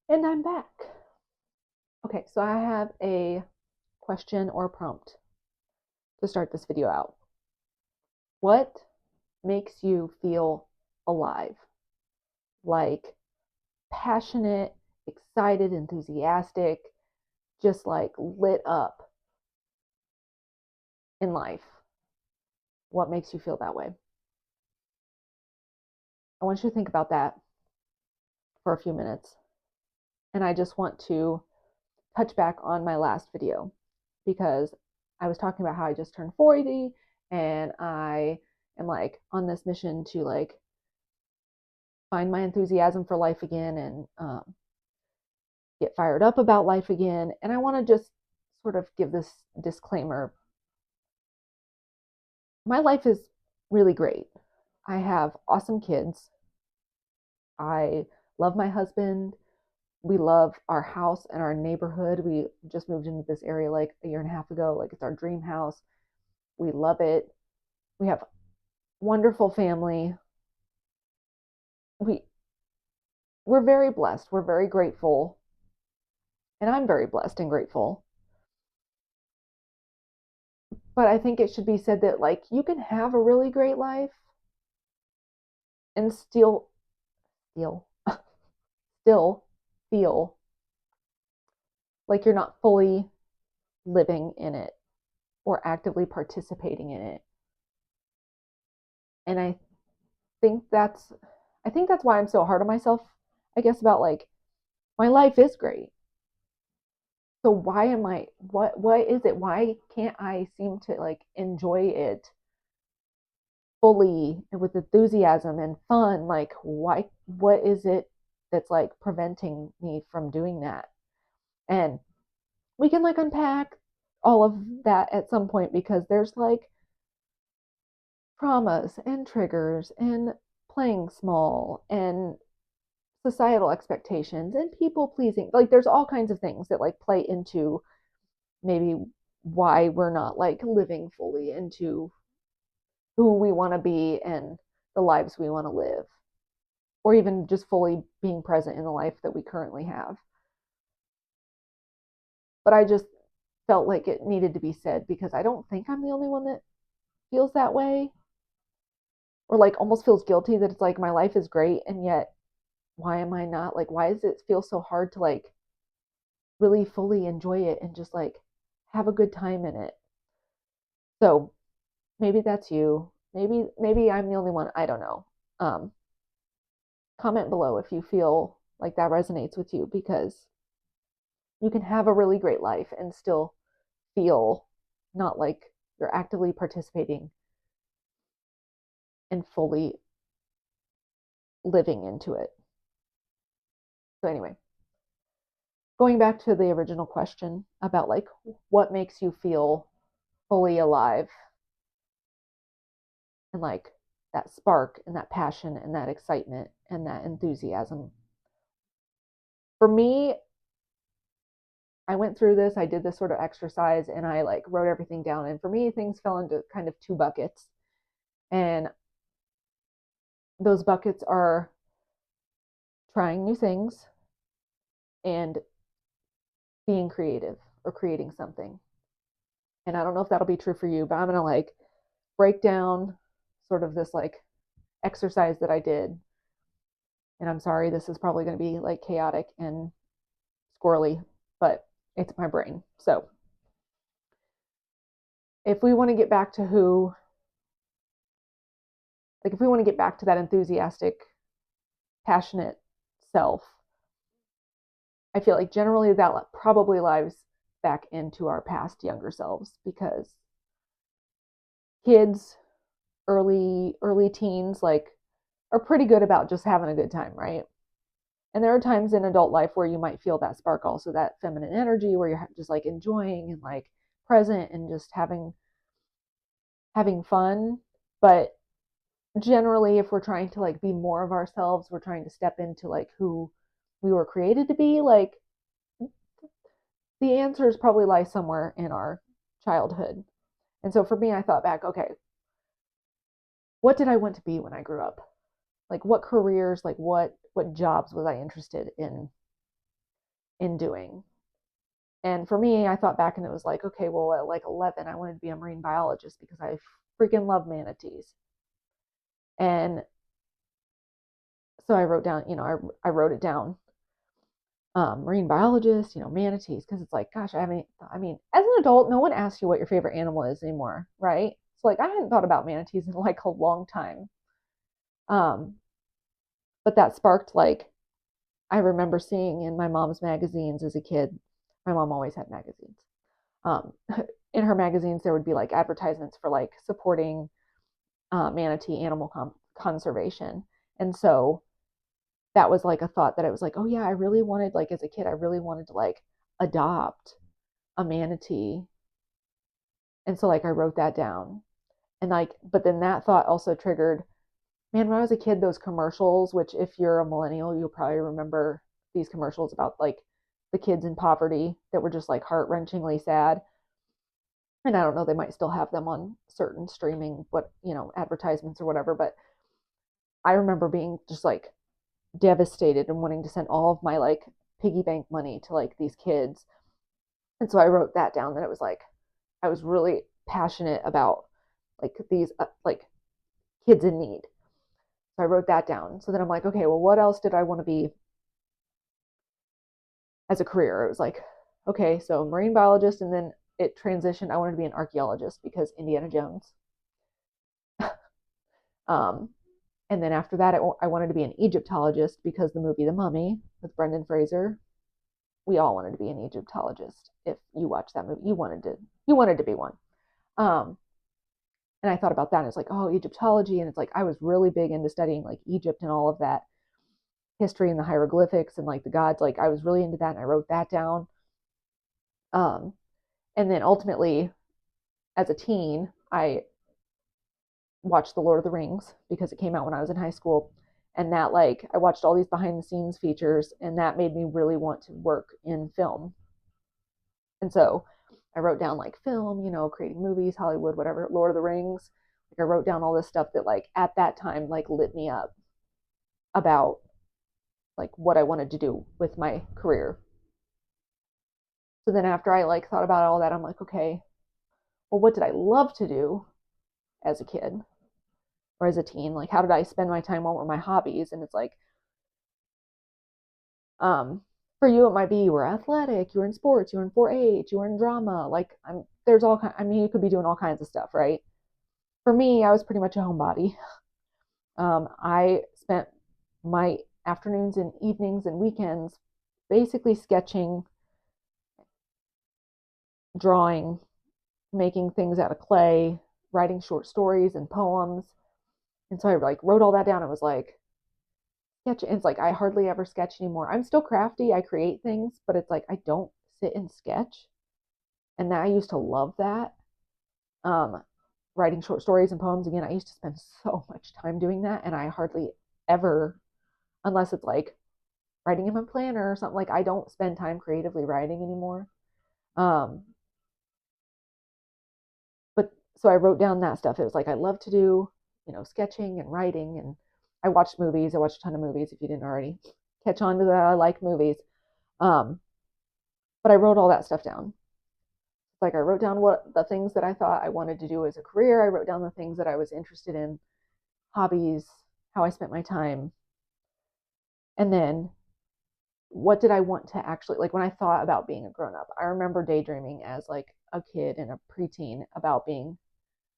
And I'm back. Okay, so I have a question or prompt to start this video out. What makes you feel alive? Like passionate, excited, enthusiastic, just like lit up in life? What makes you feel that way? I want you to think about that for a few minutes. And I just want to touch back on my last video because I was talking about how I just turned 40 and I am like on this mission to like find my enthusiasm for life again and get fired up about life again. And I want to just sort of give this disclaimer. My life is really great. I have awesome kids. I love my husband. We love our house and our neighborhood. We just moved into this area like a year and a half ago. Like it's our dream house. We love it. We have wonderful family. We we're very blessed. We're very grateful. And I'm very blessed and grateful. But I think it should be said that like you can have a really great life and still still feel like you're not fully living in it or actively participating in it. And think that's I think that's why I'm so hard on myself, I guess, about like my life is great. So why am I what is it? Why can't I seem to like enjoy it fully and with enthusiasm and fun? Like what is it that's like preventing me from doing that? And we can like unpack all of that at some point because there's like traumas and triggers and playing small and societal expectations and people pleasing. Like there's all kinds of things that like play into maybe why we're not like living fully into who we want to be and the lives we want to live, or even just fully being present in the life that we currently have. But I just felt like it needed to be said because I don't think I'm the only one that feels that way, or like almost feels guilty that it's like my life is great and yet why am I not like why does it feel so hard to like really fully enjoy it and just like have a good time in it? So maybe that's you. Maybe I'm the only one. I don't know. Um, Comment below if you feel like that resonates with you because you can have a really great life and still feel not like you're actively participating and fully living into it. So anyway, going back to the original question about like what makes you feel fully alive and like that spark and that passion and that excitement and that enthusiasm. For me, I went through this, I did this sort of exercise and I like wrote everything down. And for me, things fell into kind of two buckets. And those buckets are trying new things and being creative or creating something. And I don't know if that'll be true for you, but I'm going to like break down sort of this like exercise that I did. And I'm sorry, this is probably going to be like chaotic and squirrely, but it's my brain. So if we want to get back to if we want to get back to that enthusiastic, passionate self, I feel like generally that probably lies back into our past younger selves because kids, early teens, like are pretty good about just having a good time, right? And there are times in adult life where you might feel that spark also, that feminine energy where you're just like enjoying and like present and just having fun. But generally if we're trying to like be more of ourselves, we're trying to step into like who we were created to be, like the answers probably lie somewhere in our childhood. And so for me, I thought back, okay, what did I want to be when I grew up? Like what careers, like what jobs was I interested in in doing. And for me, I thought back and it was like, okay, well, at like 11, I wanted to be a marine biologist because I freaking love manatees. And so I wrote down, I wrote it down, marine biologist, manatees, because it's like, gosh, I mean, as an adult, no one asks you what your favorite animal is anymore, right? So like, I hadn't thought about manatees in like a long time. Um, but that sparked like, I remember seeing in my mom's magazines as a kid. My mom always had magazines. Um, in her magazines, there would be like advertisements for like supporting manatee animal conservation. And so that was like a thought that I was like, oh yeah, I really wanted, like as a kid, I really wanted to like adopt a manatee. And so like I wrote that down. And like, but then that thought also triggered, man, when I was a kid, those commercials, which if you're a millennial, you'll probably remember these commercials about like the kids in poverty that were just like heart wrenchingly sad. And I don't know, they might still have them on certain streaming, what, advertisements or whatever. But I remember being just like devastated and wanting to send all of my like piggy bank money to like these kids. And so I wrote that down, that it was like I was really passionate about like these like kids in need. So I wrote that down. So then I'm like, okay, well, what else did I want to be as a career? It was like, okay, so marine biologist, and then it transitioned. I wanted to be an archaeologist because Indiana Jones. Um, and then after that, I wanted to be an Egyptologist because the movie The Mummy with Brendan Fraser. We all wanted to be an Egyptologist. If you watched that movie, you wanted to be one. Um, and I thought about that, and it's like, oh, Egyptology, and it's like I was really big into studying like Egypt and all of that history and the hieroglyphics and like the gods. Like I was really into that, and I wrote that down. Um, and then ultimately, as a teen, I watched The Lord of the Rings because it came out when I was in high school. And that, like, I watched all these behind the scenes features, and that made me really want to work in film. And so I wrote down like film, creating movies, Hollywood, whatever, Lord of the Rings. Like, I wrote down all this stuff that, like, at that time, like, lit me up about like what I wanted to do with my career. So then after I like thought about all that, I'm like, okay, well, what did I love to do as a kid or as a teen? Like, how did I spend my time? What were my hobbies? And it's like, um, for you, it might be you were athletic, you were in sports, you were in 4-H, you were in drama. Like, there's all kind. I mean, you could be doing all kinds of stuff, right? For me, I was pretty much a homebody. I spent my afternoons and evenings and weekends basically sketching, drawing, making things out of clay, writing short stories and poems. And so I like wrote all that down. It was like sketch. It's like I hardly ever sketch anymore. I'm still crafty. I create things, but it's like I don't sit and sketch. And I used to love that. Um, Writing short stories and poems again. I used to spend so much time doing that, and I hardly ever, unless it's like writing in my planner or something. Like I don't spend time creatively writing anymore. Um, but so I wrote down that stuff. It was like I love to do, sketching and writing, and I watched movies. I watched a ton of movies. If you didn't already catch on to that, I like movies. Um, but I wrote all that stuff down. Like I wrote down what the things that I thought I wanted to do as a career. I wrote down the things that I was interested in, hobbies, how I spent my time, and then what did I want to actually like when I thought about being a grown up. I remember daydreaming as like a kid and a preteen about being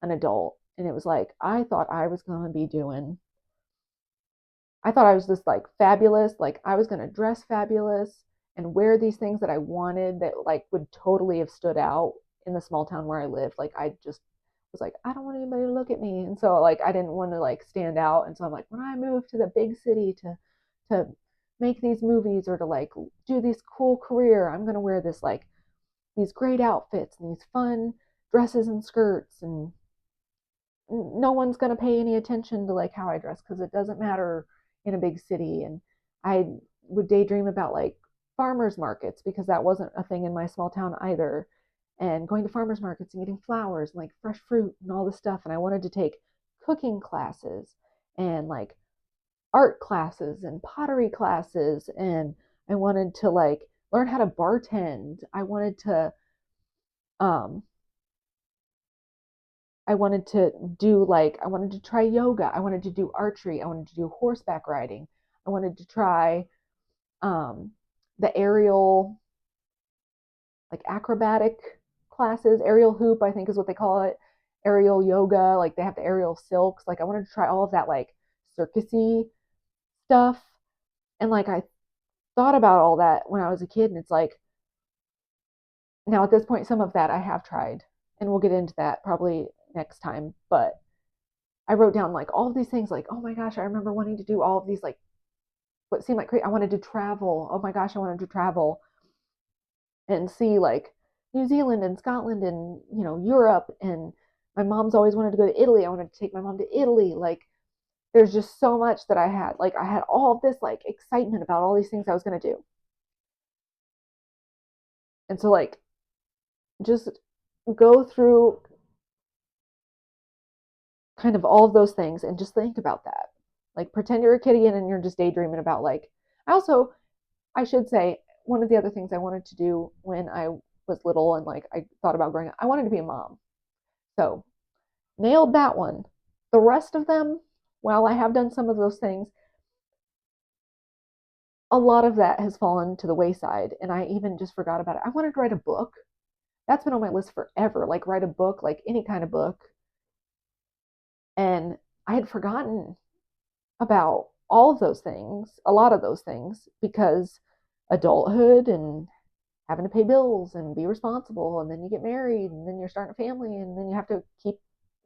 an adult. And it was like, I thought I was just like fabulous. Like I was going to dress fabulous and wear these things that I wanted that like would totally have stood out in the small town where I lived. Like I just was like, I don't want anybody to look at me. And so like I didn't want to like stand out. And so I'm like, when I move to the big city to make these movies or to like do this cool career, I'm going to wear this like these great outfits and these fun dresses and skirts, and no one's going to pay any attention to like how I dress because it doesn't matter in a big city. And I would daydream about like farmers markets because that wasn't a thing in my small town either. And going to farmers markets and getting flowers and like fresh fruit and all this stuff. And I wanted to take cooking classes and like art classes and pottery classes. And I wanted to like learn how to bartend. Um I wanted to do like, I wanted to try yoga. I wanted to do archery. I wanted to do horseback riding. I wanted to try um, the aerial, like acrobatic classes, aerial hoop, I think is what they call it, aerial yoga. Like they have the aerial silks. Like I wanted to try all of that, like circusy stuff. And like I thought about all that when I was a kid, and it's like, now at this point, some of that I have tried, and we'll get into that probably next time. But I wrote down like all of these things, like, oh my gosh, I remember wanting to do all of these, like what seemed like crazy. I wanted to travel. Oh my gosh, I wanted to travel and see like New Zealand and Scotland and, Europe. And my mom's always wanted to go to Italy. I wanted to take my mom to Italy. Like there's just so much that I had. Like I had all of this like excitement about all these things I was going to do. And so like just go through kind of all of those things and just think about that. Like pretend you're a kid again and you're just daydreaming about like, I should say, one of the other things I wanted to do when I was little and like I thought about growing up, I wanted to be a mom. So nailed that one. The rest of them, while I have done some of those things, a lot of that has fallen to the wayside. And I even just forgot about it. I wanted to write a book. That's been on my list forever. Like write a book, like any kind of book. And I had forgotten about all of those things, a lot of those things, because adulthood and having to pay bills and be responsible, and then you get married, and then you're starting a family, and then you have to keep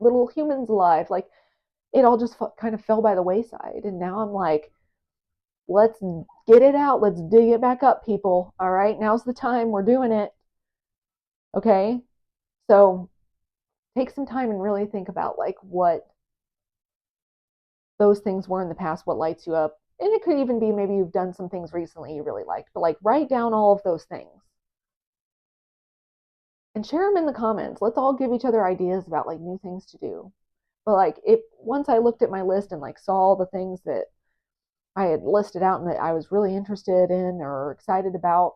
little humans alive. Like it all just kind of fell by the wayside. And now I'm like, let's get it out. Let's dig it back up, people. All right, now's the time. We're doing it. Okay. So take some time and really think about like what those things were in the past, what lights you up. And it could even be maybe you've done some things recently you really liked, but like write down all of those things and share them in the comments. Let's all give each other ideas about like new things to do. But like it once I looked at my list and like saw all the things that I had listed out and that I was really interested in or excited about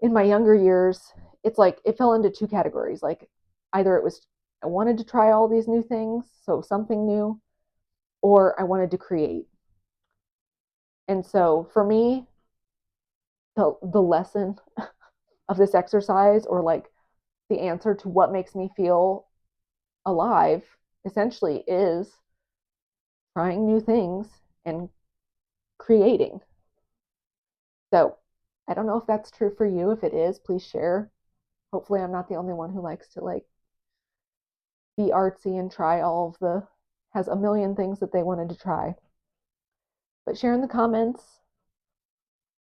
in my younger years, it's like it fell into two categories. Like either it was I wanted to try all these new things, so something new, or I wanted to create. And so for me, the lesson of this exercise, or like the answer to what makes me feel alive, essentially is trying new things and creating. So I don't know if that's true for you. If it is, please share. Hopefully I'm not the only one who likes to like be artsy and try all of the has a million things that they wanted to try. But share in the comments,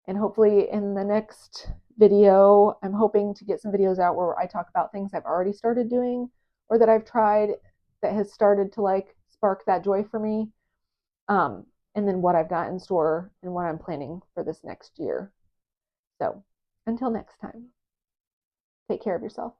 and hopefully in the next video, I'm hoping to get some videos out where I talk about things I've already started doing or that I've tried that has started to like spark that joy for me. And then what I've got in store and what I'm planning for this next year. So until next time, take care of yourself.